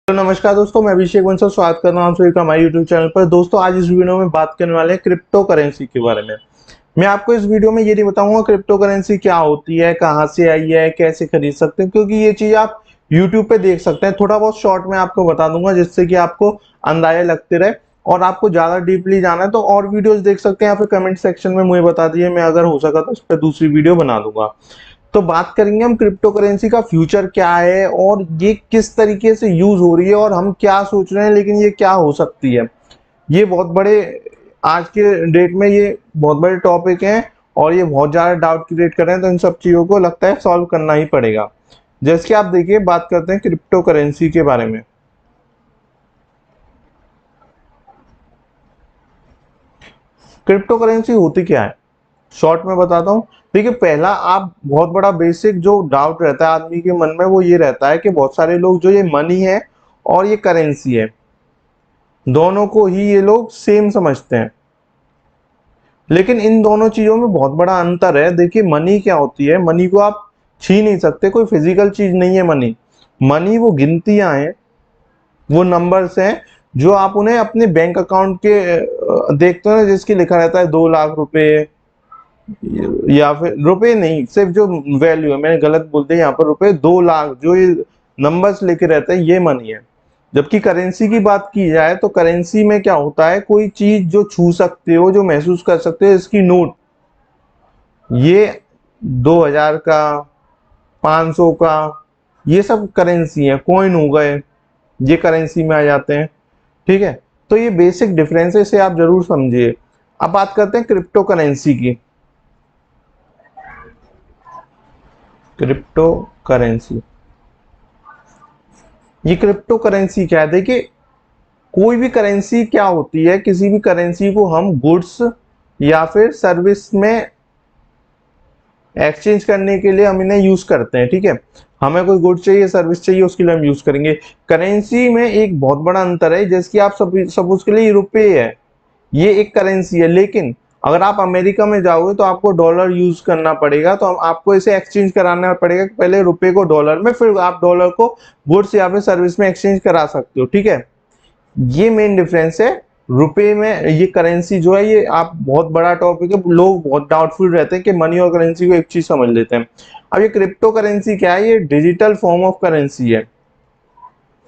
तो नमस्कार दोस्तों, मैं अभिषेक बंसल स्वागत कर रहा हूँ आप सभी का हमारे यूट्यूब चैनल पर। दोस्तों, आज इस वीडियो में बात करने वाले हैं क्रिप्टो करेंसी के बारे में। मैं आपको इस वीडियो में ये नहीं बताऊंगा क्रिप्टो करेंसी क्या होती है, कहाँ से आई है, कैसे खरीद सकते हैं, क्योंकि ये चीज आप यूट्यूब पे देख सकते हैं। थोड़ा बहुत शॉर्ट में आपको बता दूंगा जिससे कि आपको अंदाजा लगते रहे। और आपको ज्यादा डीपली जाना है तो और वीडियोस देख सकते हैं, या फिर कमेंट सेक्शन में मुझे बता दिए, मैं अगर हो सका तो इस पर दूसरी वीडियो बना दूंगा। तो बात करेंगे हम क्रिप्टो करेंसी का फ्यूचर क्या है और ये किस तरीके से यूज हो रही है और हम क्या सोच रहे हैं, लेकिन ये क्या हो सकती है। ये बहुत बड़े आज के डेट में ये बहुत बड़े टॉपिक हैं और ये बहुत ज्यादा डाउट क्रिएट कर रहे हैं, तो इन सब चीजों को लगता है सॉल्व करना ही पड़ेगा। जैसे कि आप देखिए, बात करते हैं क्रिप्टो करेंसी के बारे में। क्रिप्टो करेंसी होती क्या है, शॉर्ट में बताता हूँ। देखिए, पहला आप बहुत बड़ा बेसिक जो डाउट रहता है आदमी के मन में वो ये रहता है कि बहुत सारे लोग जो ये मनी है और ये करेंसी है, दोनों को ही ये लोग सेम समझते हैं। लेकिन इन दोनों चीजों में बहुत बड़ा अंतर है। देखिए, मनी क्या होती है, मनी को आप छीन नहीं सकते, कोई फिजिकल चीज नहीं है मनी। मनी वो गिनतियां हैं, वो नंबर्स हैं जो आप उन्हें अपने बैंक अकाउंट के देखते हो ना, जिसकी लिखा रहता है 2 लाख रुपए, या फिर रुपए नहीं, सिर्फ जो वैल्यू है, मैंने गलत बोल दिया यहाँ पर, रुपए 2 लाख, जो ये नंबर्स लेके रहते हैं ये मनी है। जबकि करेंसी की बात की जाए तो करेंसी में क्या होता है, कोई चीज जो छू सकते हो, जो महसूस कर सकते हो, इसकी नोट, ये 2000 का, 500 का, ये सब करेंसी है। कॉइन हो गए, ये करेंसी में आ जाते हैं। ठीक है, तो ये बेसिक डिफरेंस है, इसे आप जरूर समझिए। अब बात करते हैं क्रिप्टो करेंसी की। क्रिप्टो करेंसी, ये क्रिप्टो करेंसी क्या है? देखिए, कोई भी करेंसी क्या होती है, किसी भी करेंसी को हम गुड्स या फिर सर्विस में एक्सचेंज करने के लिए हम इन्हें यूज करते हैं। ठीक है, हमें कोई गुड चाहिए, सर्विस चाहिए, उसके लिए हम यूज करेंगे। करेंसी में एक बहुत बड़ा अंतर है। जैसे कि आप सब उसके लिए रुपए है, ये एक करेंसी है। लेकिन अगर आप अमेरिका में जाओगे तो आपको डॉलर यूज करना पड़ेगा, तो आपको इसे एक्सचेंज कराना पड़ेगा, पहले रुपए को डॉलर में, फिर आप डॉलर को गुड्स या फिर सर्विस में एक्सचेंज करा सकते हो। ठीक है, ये मेन डिफरेंस है। रुपए में ये करेंसी जो है, ये आप बहुत बड़ा टॉपिक है, लोग बहुत डाउटफुल रहते हैं कि मनी और करेंसी को एक चीज समझ लेते हैं। अब ये क्रिप्टो करेंसी क्या है, ये डिजिटल फॉर्म ऑफ करेंसी है।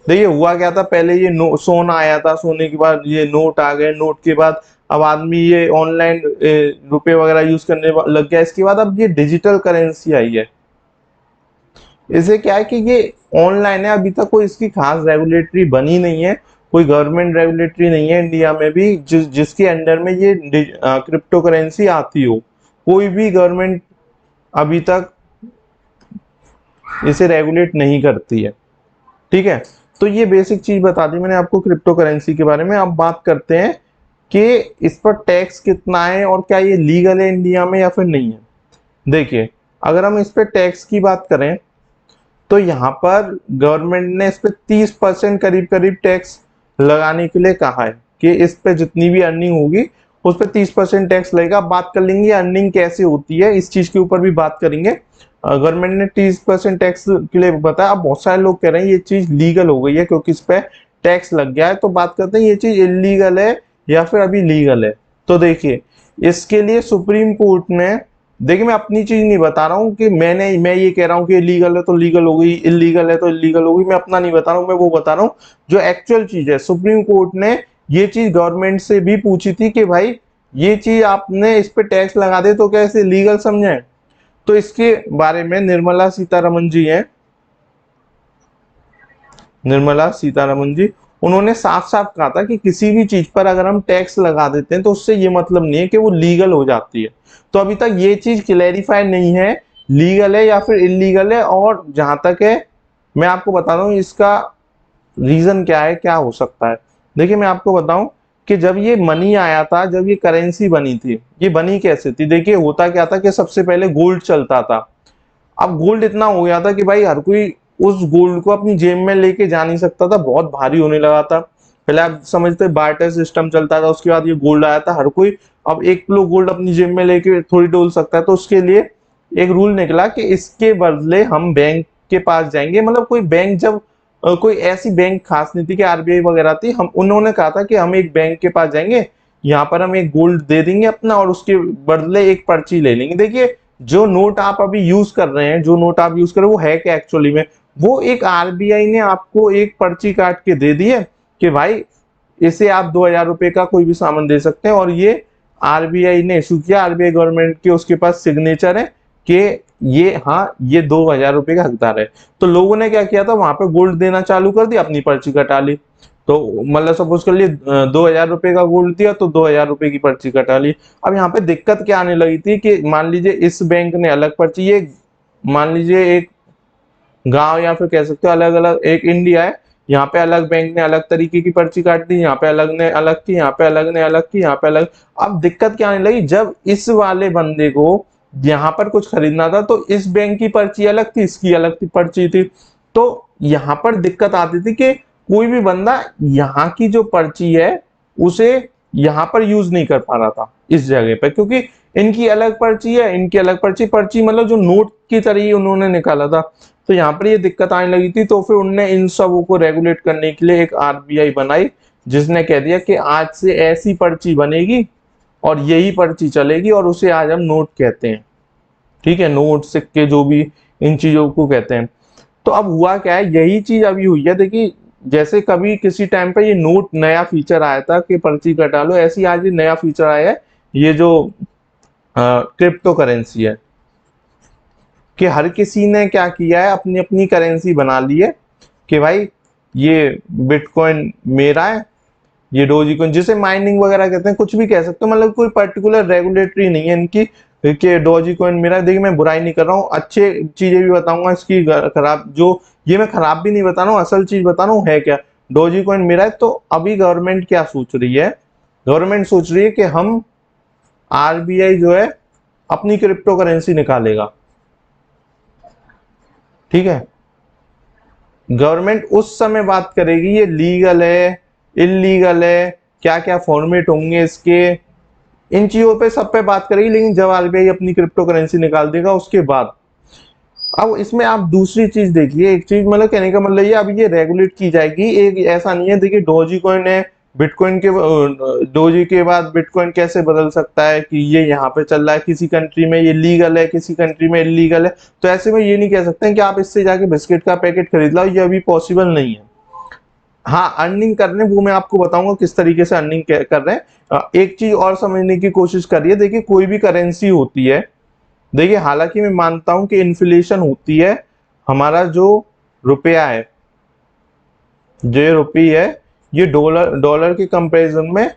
देखिए, हुआ क्या था, पहले ये सोना आया था, सोने के बाद ये नोट आ गए, नोट के बाद अब आदमी ये ऑनलाइन रुपए वगैरह यूज करने लग गया। इसके बाद अब ये डिजिटल करेंसी आई है। इसे क्या है कि ये ऑनलाइन है, अभी तक कोई इसकी खास रेगुलेटरी बनी नहीं है, कोई गवर्नमेंट रेगुलेटरी नहीं है इंडिया में भी जिसके अंडर में ये क्रिप्टो करेंसी आती हो। कोई भी गवर्नमेंट अभी तक इसे रेगुलेट नहीं करती है। ठीक है, तो ये बेसिक चीज बता दी मैंने आपको क्रिप्टो करेंसी के बारे में। अब बात करते हैं कि इस पर टैक्स कितना है और क्या ये लीगल है इंडिया में या फिर नहीं है। देखिए, अगर हम इस पर टैक्स की बात करें तो यहाँ पर गवर्नमेंट ने इस पे 30% करीब करीब टैक्स लगाने के लिए कहा है कि इस पे जितनी भी अर्निंग होगी उस पे 30% टैक्स लगेगा। बात कर लेंगे अर्निंग कैसे होती है, इस चीज के ऊपर भी बात करेंगे। गवर्नमेंट ने 30% टैक्स के लिए बताया। अब बहुत सारे लोग कह रहे हैं ये चीज लीगल हो गई है क्योंकि इस पे टैक्स लग गया है। तो बात करते हैं ये चीज इलीगल है या फिर अभी लीगल है। तो देखिए, इसके लिए सुप्रीम कोर्ट ने, देखिए मैं अपनी चीज नहीं बता रहा हूँ कि मैं ये कह रहा हूँ कि लीगल है तो लीगल हो गई, इलीगल है तो इलीगल हो गई, मैं अपना नहीं बता रहा हूँ, मैं वो बता रहा हूँ जो एक्चुअल चीज है। सुप्रीम कोर्ट ने ये चीज गवर्नमेंट से भी पूछी थी कि भाई ये चीज आपने इस पे टैक्स लगा दे तो क्या इसे लीगल समझे? तो इसके बारे में निर्मला सीतारमन जी हैं, निर्मला सीतारमन जी, उन्होंने साफ साफ कहा था कि किसी भी चीज पर अगर हम टैक्स लगा देते हैं तो उससे ये मतलब नहीं है कि वो लीगल हो जाती है। तो अभी तक ये चीज क्लैरिफाई नहीं है लीगल है या फिर इलीगल है। और जहां तक है, मैं आपको बता दूं इसका रीजन क्या है, क्या हो सकता है। देखिए, मैं आपको बताऊं कि जब ये मनी आया था, जब ये करेंसी बनी थी, ये बनी कैसे थी? देखिए, होता क्या था कि सबसे पहले गोल्ड चलता था। अब गोल्ड इतना हो गया था कि भाई हर कोई उस गोल्ड को अपनी जेब में लेके जा नहीं सकता था, बहुत भारी होने लगा था। पहले आप समझते बार्टर सिस्टम चलता था, उसके बाद ये गोल्ड आया था, हर कोई अब 1 किलो गोल्ड अपनी जेब में लेके थोड़ी डोल सकता है। तो उसके लिए एक रूल निकला कि इसके बदले हम बैंक के पास जाएंगे, मतलब कोई बैंक जब कोई ऐसी बैंक खास नहीं थी कि आरबीआई वगैरह थी, हम उन्होंने कहा था कि हम एक बैंक के पास जाएंगे, यहाँ पर हम एक गोल्ड दे देंगे अपना और उसके बदले एक पर्ची ले लेंगे। देखिए जो नोट आप अभी यूज कर रहे हैं, जो नोट आप यूज कर रहे हैं वो है क्या एक्चुअली में, वो एक आरबीआई ने आपको एक पर्ची काट के दे दी है कि भाई इसे आप 2,000 रुपए का कोई भी सामान दे सकते हैं, और ये आरबीआई ने इशू किया, आरबीआई गवर्नमेंट के उसके पास सिग्नेचर है कि ये हाँ ये 2,000 रुपए का हकदार है। तो लोगों ने क्या किया था, वहां पे गोल्ड देना चालू कर दिया, अपनी पर्ची कटा ली। तो मतलब सपोज कर लिए 2,000 रुपए का गोल्ड दिया तो 2,000 रुपए की पर्ची कटा ली। अब यहाँ पे दिक्कत क्या आने लगी थी कि मान लीजिए इस बैंक ने अलग पर्ची, ये मान लीजिए एक गांव या फिर कह सकते हो अलग अलग एक इंडिया है, यहाँ पे अलग बैंक ने अलग तरीके की पर्ची काट दी, यहाँ पे अलग ने अलग की, यहाँ पे अलग ने अलग की, यहाँ पे अलग। अब दिक्कत क्या आने लगी, जब इस वाले बंदे को यहाँ पर कुछ खरीदना था तो इस बैंक की पर्ची अलग थी, इसकी अलग थी पर्ची थी। तो यहाँ पर दिक्कत आती थी कि कोई भी बंदा यहाँ की जो पर्ची है उसे यहाँ पर यूज नहीं कर पा रहा था इस जगह पे, क्योंकि इनकी अलग पर्ची है, इनकी अलग पर्ची, पर्ची मतलब जो नोट की तरह ही उन्होंने निकाला था। तो यहाँ पर ये दिक्कत आने लगी थी, तो फिर उनने इन सबों को रेगुलेट करने के लिए एक आरबीआई बनाई, जिसने कह दिया कि आज से ऐसी पर्ची बनेगी और यही पर्ची चलेगी और उसे आज हम नोट कहते हैं। ठीक है, नोट सिक्के जो भी इन चीजों को कहते हैं। तो अब हुआ क्या है, यही चीज अभी हुई है। देखिए जैसे कभी किसी टाइम पे ये नोट नया फीचर आया था कि पर्ची कटा लो, ऐसी आज ये नया फीचर आया है, ये जो क्रिप्टो करेंसी है, कि हर किसी ने क्या किया है, अपनी अपनी करेंसी बना ली है कि भाई ये बिटकॉइन मेरा है, ये डोजीकॉइन, जिसे माइनिंग वगैरह कहते हैं, कुछ भी कह सकते हो, मतलब कोई पर्टिकुलर रेगुलेटरी नहीं है इनकी कि डोजीकॉइन मेरा है। देखिए मैं बुराई नहीं कर रहा हूँ, अच्छे चीजें भी बताऊंगा इसकी, खराब जो ये मैं खराब भी नहीं बता रहा हूँ, असल चीज बता रहा हूँ है क्या, डोजीकॉइन मेरा है। तो अभी गवर्नमेंट क्या सोच रही है, गवर्नमेंट सोच रही है कि हम आरबीआई जो है अपनी क्रिप्टो करेंसी निकालेगा। ठीक है, गवर्नमेंट उस समय बात करेगी ये लीगल है इलीगल है, क्या क्या फॉर्मेट होंगे इसके, इन चीजों पे सब पे बात करेगी, लेकिन जब आरबीआई अपनी क्रिप्टो करेंसी निकाल देगा उसके बाद। अब इसमें आप दूसरी चीज देखिए, एक चीज मतलब कहने का मतलब ये अब ये रेगुलेट की जाएगी, एक ऐसा नहीं है। देखिए डोजी कॉइन है, बिटकॉइन के डोजी के बाद बिटकॉइन कैसे बदल सकता है कि ये यहाँ पे चल रहा है, किसी कंट्री में ये लीगल है किसी कंट्री में इलीगल है, तो ऐसे में ये नहीं कह सकते कि आप इससे जाके बिस्किट का पैकेट खरीद लो, ये अभी पॉसिबल नहीं है। हाँ अर्निंग कर रहे हैं, वो मैं आपको बताऊंगा किस तरीके से अर्निंग कर रहे हैं। एक चीज और समझने की कोशिश करिए, देखिए कोई भी करेंसी होती है, देखिए हालांकि मैं मानता हूं कि इन्फ्लेशन होती है, हमारा जो रुपया है, जो ये रुपये है, ये डॉलर डॉलर के कंपैरिजन में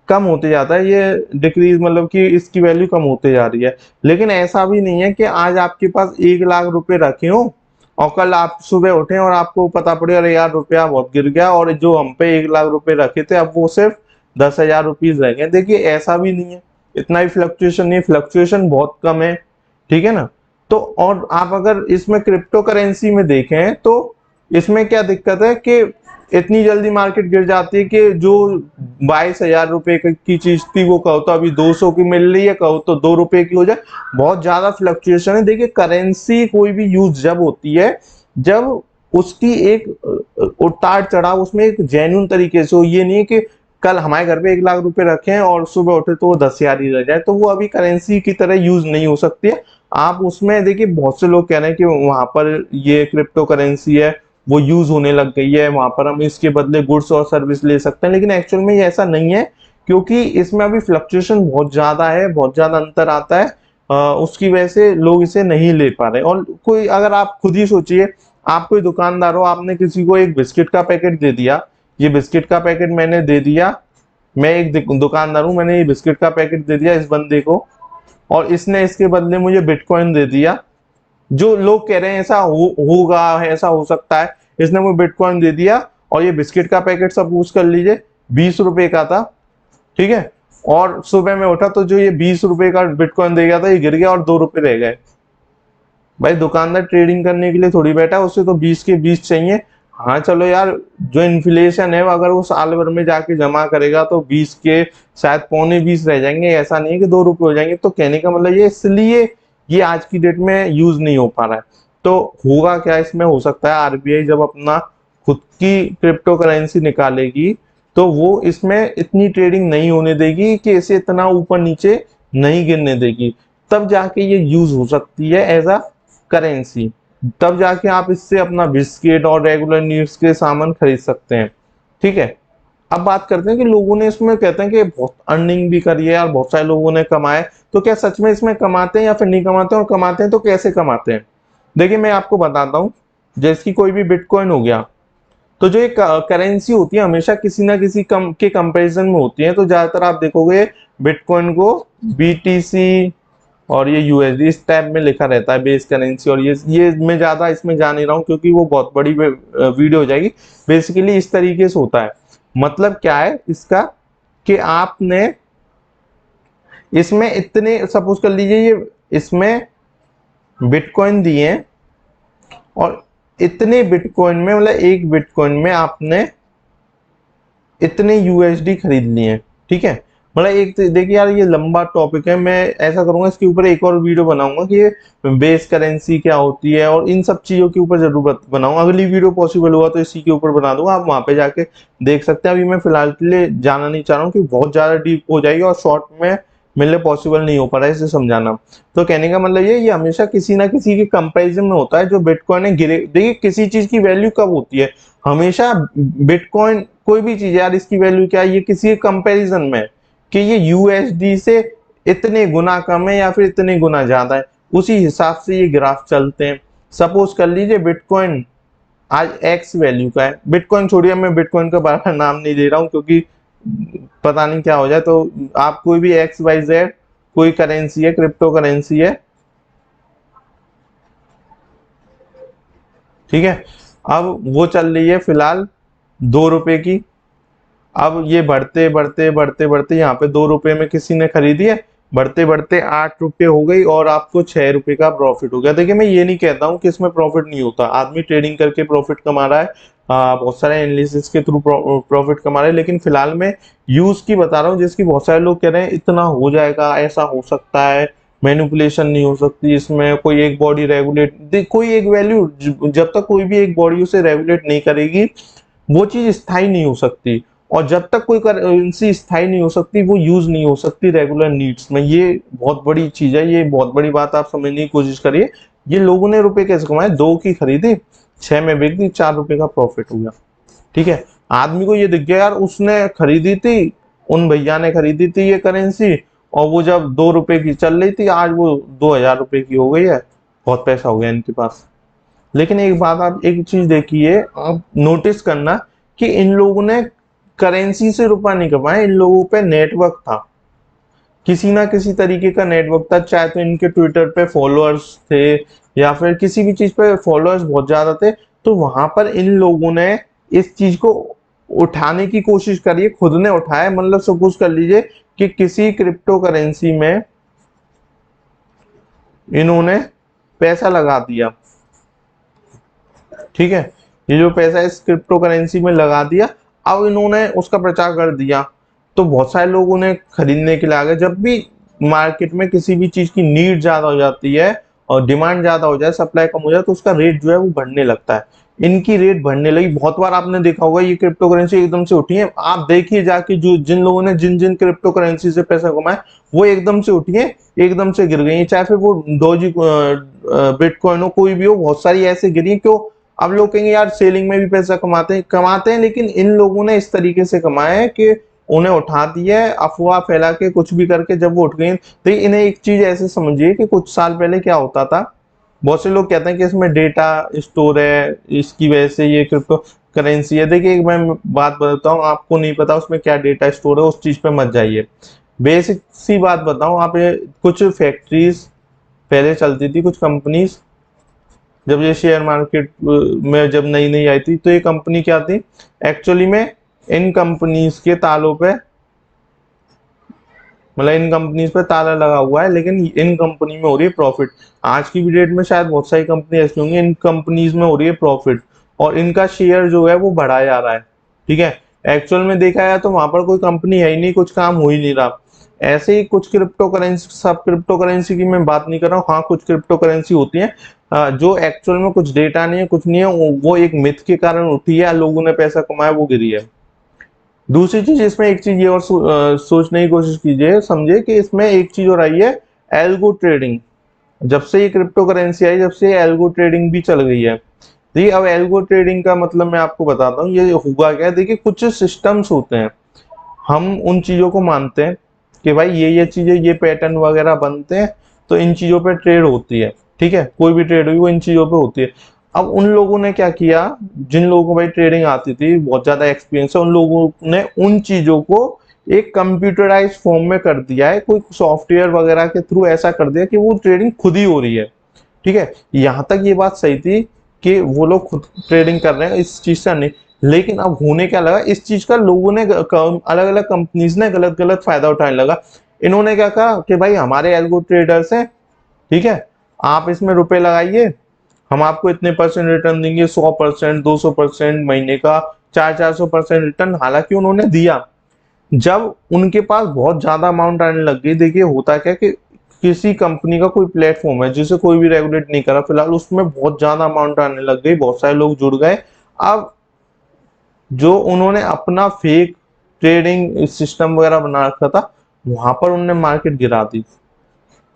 कम होते जाता है, ये डिक्रीज मतलब कि इसकी वैल्यू कम होते जा रही है। लेकिन ऐसा भी नहीं है कि आज आपके पास 1 लाख रुपए रखे हो और कल आप सुबह उठे और आपको पता पड़े अरे यार रुपया बहुत गिर गया, और जो हम पे 1 लाख रुपए रखे थे अब वो सिर्फ 10,000 रुपीज रह गए। देखिए ऐसा भी नहीं है, इतना भी फ्लक्चुएशन नहीं, फ्लक्चुएशन बहुत कम है। ठीक है ना। तो और आप अगर इसमें क्रिप्टो करेंसी में देखें तो इसमें क्या दिक्कत है कि इतनी जल्दी मार्केट गिर जाती है कि जो 22,000 रुपए की चीज थी वो कहो तो अभी 200 की मिल रही है, कहो तो 2 रुपए की हो जाए, बहुत ज्यादा फ्लक्चुएशन है। देखिए करेंसी कोई भी यूज जब होती है जब उसकी एक उतार चढ़ाव उसमें एक जेन्युइन तरीके से हो, ये नहीं है कि कल हमारे घर पे 1 लाख रुपए रखे हैं और सुबह उठे तो वो 10,000 ही रह जाए, तो वो अभी करेंसी की तरह यूज नहीं हो सकती है। आप उसमें देखिए बहुत से लोग कह रहे हैं कि वहां पर ये क्रिप्टो करेंसी है वो यूज होने लग गई है, वहां पर हम इसके बदले गुड्स और सर्विस ले सकते हैं, लेकिन एक्चुअल में ये ऐसा नहीं है, क्योंकि इसमें अभी फ्लक्चुएशन बहुत ज्यादा है, बहुत ज्यादा अंतर आता है। उसकी वजह से लोग इसे नहीं ले पा रहे। और कोई अगर आप खुद ही सोचिए, आप कोई दुकानदार हो, आपने किसी को एक बिस्किट का पैकेट दे दिया, ये बिस्किट का पैकेट मैंने दे दिया, मैं एक दुकानदार हूं, मैंने ये बिस्किट का पैकेट दे दिया इस बंदे को और इसने इसके बदले मुझे बिटकॉइन दे दिया, जो लोग कह रहे हैं ऐसा होगा, ऐसा हो सकता है, इसने मुझे बिटकॉइन दे दिया और ये बिस्किट का पैकेट सपोज कर लीजिए 20 रुपए का था। ठीक है, और सुबह में उठा तो जो ये 20 रुपए का बिटकॉइन दे गया था ये गिर गया और 2 रुपए रह गए। भाई दुकानदार ट्रेडिंग करने के लिए थोड़ी बैठा है, उसे तो 20 के 20 चाहिए। हाँ चलो यार, जो इन्फ्लेशन है अगर वो साल भर में जाके जमा करेगा तो 20 के शायद पौने 20 रह जाएंगे, ऐसा नहीं है कि 2 रुपए हो जाएंगे। तो कहने का मतलब ये इसलिए ये आज की डेट में यूज नहीं हो पा रहा है। तो होगा क्या इसमें, हो सकता है आरबीआई जब अपना खुद की क्रिप्टो करेंसी निकालेगी तो वो इसमें इतनी ट्रेडिंग नहीं होने देगी कि इसे इतना ऊपर नीचे नहीं गिरने देगी, तब जाके ये यूज हो सकती है एज अ करेंसी। तब जाके आप इससे अपना बिस्किट और रेगुलर नीड्स के सामान खरीद सकते हैं। ठीक है, अब बात करते हैं कि लोगों ने इसमें कहते हैं कि बहुत अर्निंग भी करी है और बहुत सारे लोगों ने कमाए, तो क्या सच में इसमें कमाते हैं या फिर नहीं कमाते हैं, और कमाते हैं तो कैसे कमाते हैं? देखिए मैं आपको बताता हूँ, जैसे कि कोई भी बिटकॉइन हो गया, तो जो एक करेंसी होती है हमेशा किसी ना किसी कम के कंपैरिजन में होती है, तो ज्यादातर आप देखोगे बिटकॉइन को बीटीसी और ये यूएसडी इस टाइप में लिखा रहता है बेस करेंसी। और ये मैं ज्यादा इसमें जा नहीं रहा हूँ क्योंकि वो बहुत बड़ी वीडियो हो जाएगी। बेसिकली इस तरीके से होता है, मतलब क्या है इसका कि आपने इसमें इतने, सपोज कर लीजिए ये इसमें बिटकॉइन दिए हैं और इतने बिटकॉइन में, मतलब एक बिटकॉइन में आपने इतने यूएसडी खरीद लिए हैं। ठीक है, मतलब एक देखिए यार ये लंबा टॉपिक है, मैं ऐसा करूंगा इसके ऊपर एक और वीडियो बनाऊंगा कि ये बेस करेंसी क्या होती है और इन सब चीजों के ऊपर जरूर बनाऊंगा। अगली वीडियो पॉसिबल हुआ तो इसी के ऊपर बना दूंगा, आप वहां पे जाके देख सकते हैं। अभी मैं फिलहाल के लिए जाना नहीं चाह रहा हूँ कि बहुत ज्यादा डीप हो जाएगी और शॉर्ट में मिलने पॉसिबल नहीं हो पा रहा है इसे समझाना। तो कहने का मतलब ये हमेशा किसी ना किसी के कंपैरिजन में होता है। जो बिटकॉइन है गिरे, देखिए किसी चीज की वैल्यू कब होती है, हमेशा बिटकॉइन कोई भी चीज यार इसकी वैल्यू क्या है, ये किसी कंपैरिजन में कि ये यूएसडी से इतने गुना कम है या फिर इतने गुना ज्यादा है, उसी हिसाब से ये ग्राफ चलते हैं। सपोज कर लीजिए बिटकॉइन आज एक्स वैल्यू का है, बिटकॉइन छोड़िए, मैं बिटकॉइन का बार नाम नहीं ले रहा हूं क्योंकि पता नहीं क्या हो जाए, तो आप कोई भी एक्स वाई जेड कोई करेंसी है, क्रिप्टो करेंसी है, ठीक है, अब वो चल रही है फिलहाल 2 रुपए की। अब ये बढ़ते बढ़ते बढ़ते बढ़ते यहाँ पे 2 रुपए में किसी ने खरीदी है, बढ़ते बढ़ते 8 रुपए हो गई और आपको 6 रुपए का प्रॉफिट हो गया। देखिए मैं ये नहीं कहता हूँ कि इसमें प्रॉफिट नहीं होता, आदमी ट्रेडिंग करके प्रॉफिट कमा रहा है, बहुत सारे एनालिसिस के थ्रू प्रॉफिट कमा रहे हैं, लेकिन फिलहाल मैं यूज की बता रहा हूँ जिसकी बहुत सारे लोग कह रहे हैं इतना हो जाएगा, ऐसा हो सकता है, मैनिपुलेशन नहीं हो सकती इसमें, कोई एक बॉडी रेगुलेट, कोई एक वैल्यू जब तक कोई भी एक बॉडी उसे रेगुलेट नहीं करेगी वो चीज स्थायी नहीं हो सकती, और जब तक कोई करेंसी स्थायी नहीं हो सकती वो यूज नहीं हो सकती रेगुलर नीड्स में। ये बहुत बड़ी चीज है, ये बहुत बड़ी बात आप समझने की कोशिश करिए। ये लोगों ने रुपए कैसे कमाए, 2 की खरीदी, 6 में बिक दी, 4 रुपए का प्रॉफिट हो गया। ठीक है, आदमी को ये दिख गया यार उसने खरीदी थी, उन भैया ने खरीदी थी ये करेंसी, और वो जब 2 रुपए की चल रही थी आज वो 2000 रुपए की हो गई है, बहुत पैसा हो गया इनके पास। लेकिन एक बात आप एक चीज देखिए, आप नोटिस करना कि इन लोगों ने करेंसी से रुपया नहीं कमाया, इन लोगों पे नेटवर्क था, किसी ना किसी तरीके का नेटवर्क था, चाहे तो इनके ट्विटर पे फॉलोअर्स थे या फिर किसी भी चीज पे फॉलोअर्स बहुत ज्यादा थे, तो वहां पर इन लोगों ने इस चीज को उठाने की कोशिश करी है, खुद ने उठाया। मतलब सपोज कर लीजिए कि किसी क्रिप्टो करेंसी में इन्होंने पैसा लगा दिया, ठीक है, ये जो पैसा इस क्रिप्टो करेंसी में लगा दिया, अब इन्होंने उसका प्रचार कर दिया, तो बहुत सारे लोग उन्हें खरीदने के लिए आ गए। जब भी मार्केट में किसी भी चीज की नीड ज्यादा हो जाती है और डिमांड ज्यादा हो जाए, सप्लाई कम हो जाए, तो उसका रेट जो है वो बढ़ने लगता है। इनकी रेट बढ़ने लगी, बहुत बार आपने देखा होगा ये क्रिप्टो करेंसी एकदम से उठी है, आप देखिए जाके जो जिन लोगों ने जिन जिन क्रिप्टो करेंसी से पैसा कमाया वो एकदम से उठी है, एकदम से गिर गई है, चाहे फिर वो डोजी बिटकॉइन हो कोई भी हो, बहुत सारी ऐसे गिरी। क्यों? अब लोग कहेंगे यार सेलिंग में भी पैसा कमाते हैं, लेकिन इन लोगों ने इस तरीके से कमाया है कि उन्हें उठा दिया है अफवाह फैला के, कुछ भी करके जब वो उठ गई। तो इन्हें एक चीज ऐसे समझिए कि कुछ साल पहले क्या होता था, बहुत से लोग कहते हैं कि इसमें डेटा स्टोर है, इसकी वजह से ये क्रिप्टो करेंसी है। देखिए एक मैं बात बताता हूँ, आपको नहीं पता उसमें क्या डेटा स्टोर है, उस चीज पे मत जाइए। बेसिक सी बात बताऊं, आप कुछ फैक्ट्रीज पहले चलती थी, कुछ कंपनीज, जब ये शेयर मार्केट में जब नई नई आई थी, तो ये कंपनी क्या थी एक्चुअली में, इन कंपनीज के तालों पे, मतलब इन कंपनीज पे ताला लगा हुआ है, लेकिन इन कंपनी में हो रही है प्रॉफिट। आज की भी डेट में शायद बहुत सारी कंपनी ऐसी होंगी, इन कंपनीज में हो रही है प्रॉफिट और इनका शेयर जो है वो बढ़ाया जा रहा है। ठीक है, एक्चुअल में देखा जाए तो वहां पर कोई कंपनी है ही नहीं, कुछ काम हो ही नहीं रहा। ऐसे ही कुछ क्रिप्टो करेंसी, सब क्रिप्टो करेंसी की मैं बात नहीं कर रहा हूँ। हाँ, कुछ क्रिप्टो करेंसी होती है जो एक्चुअल में कुछ डेटा नहीं है, कुछ नहीं है, वो एक मिथ के कारण उठी है, लोगों ने पैसा कमाया, वो गिरी है। दूसरी चीज इसमें एक चीज ये और सोचने की कोशिश कीजिए, समझे कि इसमें एक चीज और आई है, एल्गो ट्रेडिंग। जब से ये क्रिप्टो करेंसी आई, जब से एल्गो ट्रेडिंग भी चल गई है। देखिए, अब एल्गो ट्रेडिंग का मतलब मैं आपको बताता हूँ, ये हुआ क्या है। देखिए, कुछ सिस्टम्स होते हैं, हम उन चीजों को मानते हैं कि भाई ये चीजें, ये पैटर्न वगैरह बनते हैं, तो इन चीजों पे ट्रेड होती है। ठीक है, कोई भी ट्रेड हुई वो इन चीजों पे होती है। अब उन लोगों ने क्या किया, जिन लोगों को भाई ट्रेडिंग आती थी, बहुत ज्यादा एक्सपीरियंस है, उन लोगों ने उन चीजों को एक कंप्यूटराइज फॉर्म में कर दिया है, कोई सॉफ्टवेयर वगैरह के थ्रू ऐसा कर दिया कि वो ट्रेडिंग खुद ही हो रही है। ठीक है, यहाँ तक ये बात सही थी कि वो लोग खुद ट्रेडिंग कर रहे हैं, इस चीज से नहीं। लेकिन अब होने क्या लगा, इस चीज का लोगों ने, अलग अलग कंपनीज ने गलत गलत फायदा उठाने लगा। इन्होंने क्या कहा कि भाई हमारे एल्गो ट्रेडर्स हैं, ठीक है, आप इसमें रुपए लगाइए, हम आपको इतने परसेंट रिटर्न देंगे, 100%, 200% महीने का, 400-400% रिटर्न। हालांकि उन्होंने दिया, जब उनके पास बहुत ज्यादा अमाउंट आने लग गई। देखिए, होता क्या कि किसी कंपनी का कोई प्लेटफॉर्म है जिसे कोई भी रेगुलेट नहीं करा फिलहाल, उसमें बहुत ज्यादा अमाउंट आने लग गई, बहुत सारे लोग जुड़ गए। अब जो उन्होंने अपना फेक ट्रेडिंग सिस्टम वगैरह बना रखा था, वहां पर उन्होंने मार्केट गिरा दी।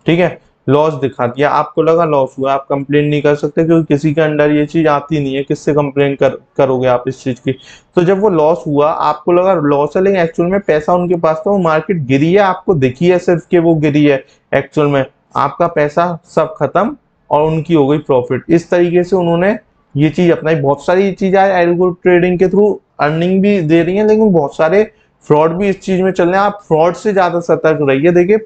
ठीक है, लॉस दिखा दिया, आपको लगा लॉस हुआ, आप कंप्लेन नहीं कर सकते क्योंकि किसी के अंडर ये चीज आती नहीं है, किससे कंप्लेन करोगे आप इस चीज की। तो जब वो लॉस हुआ, आपको लगा लॉस है, लेकिन एक्चुअल में पैसा उनके पास था, वो मार्केट गिरी है, आपको दिखी है सिर्फ कि वो गिरी है, एक्चुअल में आपका पैसा सब खत्म और उनकी हो गई प्रॉफिट। इस तरीके से उन्होंने ये चीज अपनाई। बहुत सारी चीजें एल्गो ट्रेडिंग के थ्रू अर्निंग भी दे रही है, लेकिन बहुत सारे फ्रॉड भी इस चीज में चल रहे हैं। आप फ्रॉड से ज्यादा सतर्क रहिए। देखिए,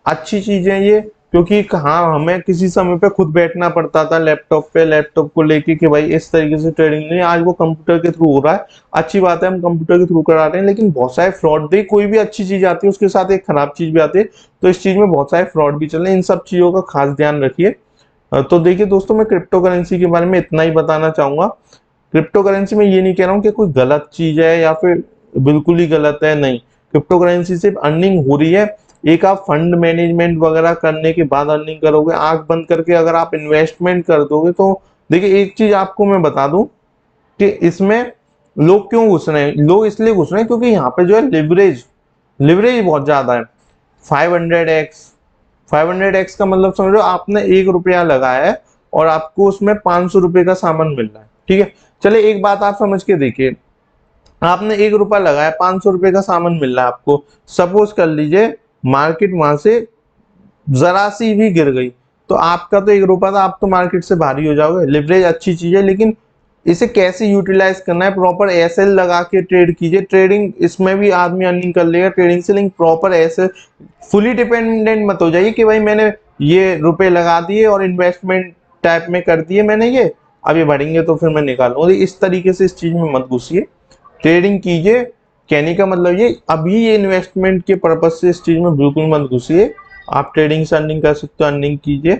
अच्छी चीज है ये, क्योंकि हाँ, हमें किसी समय पे खुद बैठना पड़ता था लैपटॉप पे, लैपटॉप को लेके कि भाई इस तरीके से ट्रेडिंग नहीं, आज वो कंप्यूटर के थ्रू हो रहा है। अच्छी बात है, हम कंप्यूटर के थ्रू करा रहे हैं, लेकिन बहुत सारे फ्रॉड दे, कोई भी अच्छी चीज आती है उसके साथ एक खराब चीज भी आती है, तो इस चीज में बहुत सारे फ्रॉड भी चल रहे हैं। इन सब चीजों का खास ध्यान रखिए। तो देखिए दोस्तों, मैं क्रिप्टो करेंसी के बारे में इतना ही बताना चाहूंगा। क्रिप्टो करेंसी में ये नहीं कह रहा हूँ कि कोई गलत चीज है या फिर बिल्कुल ही गलत है, नहीं। क्रिप्टो करेंसी से अर्निंग हो रही है। एक आप फंड मैनेजमेंट वगैरह करने के बाद अर्निंग करोगे, आंख बंद करके अगर आप इन्वेस्टमेंट कर दोगे तो देखिए, एक चीज आपको मैं बता दूं कि इसमें लोग क्यों घुस रहे हैं। लोग इसलिए घुस रहे हैं क्योंकि यहाँ पे जो है लिवरेज, लिवरेज बहुत ज्यादा है। 500x, 500x का मतलब समझ लो, आपने 1 रुपया लगाया है और आपको उसमें 500 रुपए का सामान मिल रहा है। ठीक है, चले एक बात आप समझ के देखिए, आपने 1 रुपया लगाया, 500 रुपए का सामान मिल रहा है आपको। सपोज कर लीजिए मार्केट वहां से जरा सी भी गिर गई, तो आपका तो 1 रुपया था, आप तो मार्केट से भारी हो जाओगे। लिवरेज अच्छी चीज है, लेकिन इसे कैसे यूटिलाइज करना है, प्रॉपर एसएल लगा के ट्रेड कीजिए। ट्रेडिंग इसमें भी आदमी अर्निंग कर लेगा ट्रेडिंग से, लेकिन प्रॉपर एसएल, फुली डिपेंडेंट मत हो जाइए कि भाई मैंने ये रुपए लगा दिए और इन्वेस्टमेंट टाइप में कर दिए मैंने, ये अब ये बढ़ेंगे तो फिर मैं निकालूंगा। इस तरीके से इस चीज में मत घुसिए, ट्रेडिंग कीजिए। कहने का मतलब ये, अभी ये इन्वेस्टमेंट के पर्पज से इस चीज में बिल्कुल मत घुसिए। आप ट्रेडिंग से अर्निंग कर सकते हो, अर्निंग कीजिए।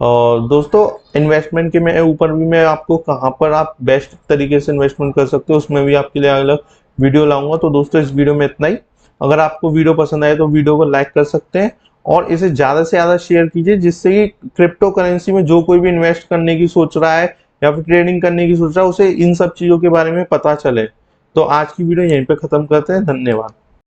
और दोस्तों, इन्वेस्टमेंट के मैं ऊपर भी मैं आपको कहाँ पर आप बेस्ट तरीके से इन्वेस्टमेंट कर सकते हो, उसमें भी आपके लिए अलग वीडियो लाऊंगा। तो दोस्तों, इस वीडियो में इतना ही। अगर आपको वीडियो पसंद आए तो वीडियो को लाइक कर सकते हैं और इसे ज्यादा से ज्यादा शेयर कीजिए, जिससे कि क्रिप्टो करेंसी में जो कोई भी इन्वेस्ट करने की सोच रहा है या फिर ट्रेडिंग करने की सोच रहा है, उसे इन सब चीजों के बारे में पता चले। तो आज की वीडियो यहीं पे खत्म करते हैं। धन्यवाद।